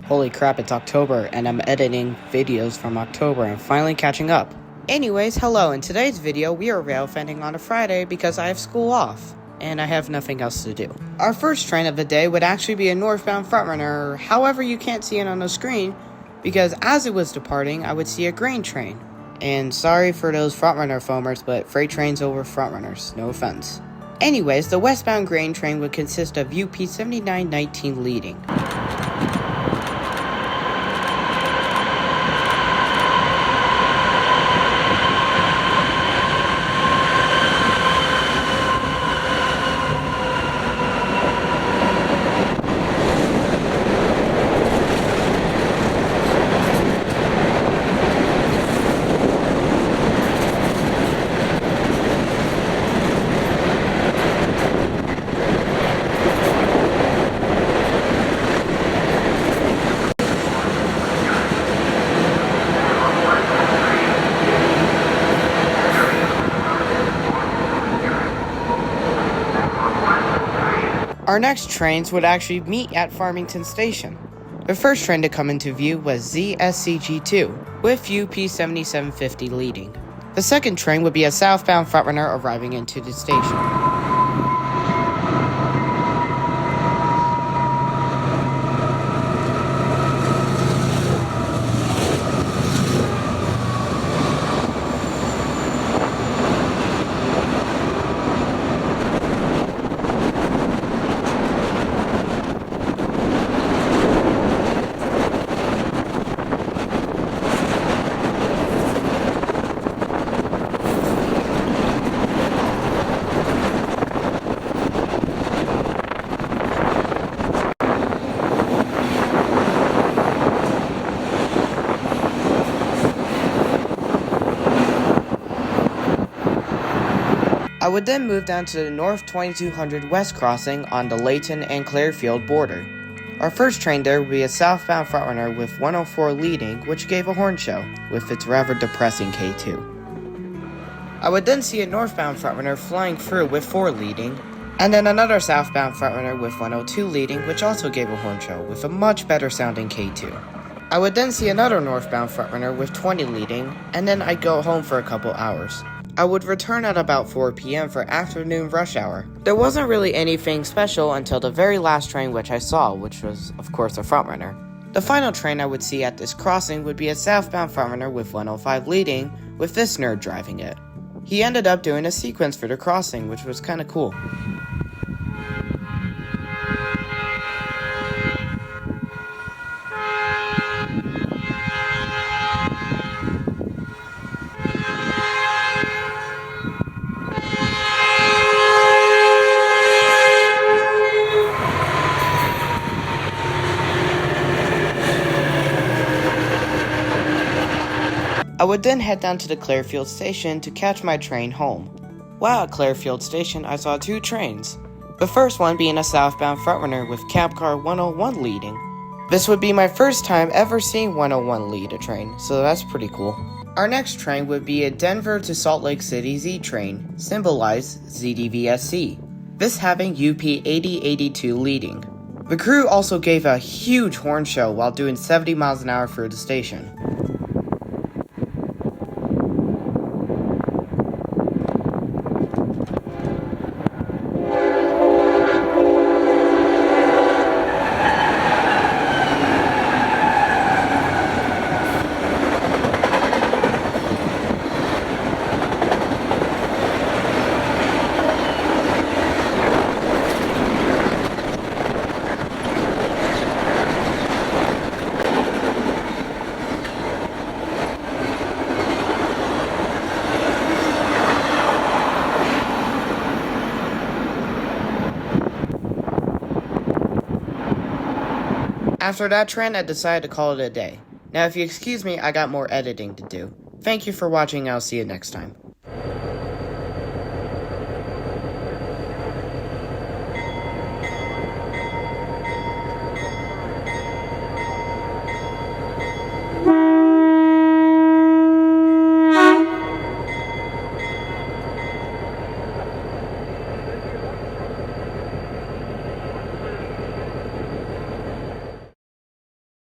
Holy crap, it's October, and I'm editing videos from October and finally catching up. Anyways, hello, in today's video, we are railfanning on a Friday because I have school off, and I have nothing else to do. Our first train of the day would actually be a northbound frontrunner, however you can't see it on the screen, because as it was departing, I would see a grain train. And sorry for those frontrunner foamers, but freight trains over frontrunners, no offense. Anyways, the westbound grain train would consist of UP 7919 leading. Our next trains would actually meet at Farmington Station. The first train to come into view was ZSCG2, with UP 7750 leading. The second train would be a southbound frontrunner arriving into the station. I would then move down to the North 2200 West crossing on the Layton and Clearfield border. Our first train there would be a southbound frontrunner with 104 leading, which gave a horn show, with its rather depressing K2. I would then see a northbound frontrunner flying through with 4 leading, and then another southbound frontrunner with 102 leading, which also gave a horn show, with a much better sounding K2. I would then see another northbound frontrunner with 20 leading, and then I'd go home for a couple hours. I would return at about 4 p.m. for afternoon rush hour. There wasn't really anything special until the very last train which I saw, which was, of course, a frontrunner. The final train I would see at this crossing would be a southbound frontrunner with 105 leading, with this nerd driving it. He ended up doing a sequence for the crossing, which was kinda cool. I would then head down to the Clearfield station to catch my train home. While at Clearfield station, I saw 2 trains. The first one being a southbound frontrunner with cab car 101 leading. This would be my first time ever seeing 101 lead a train, so that's pretty cool. Our next train would be a Denver to Salt Lake City Z train, symbolized ZDVSC. This having UP 8082 leading. The crew also gave a huge horn show while doing 70 miles an hour through the station. After that train, I decided to call it a day. Now if you excuse me, I got more editing to do. Thank you for watching, and I'll see you next time.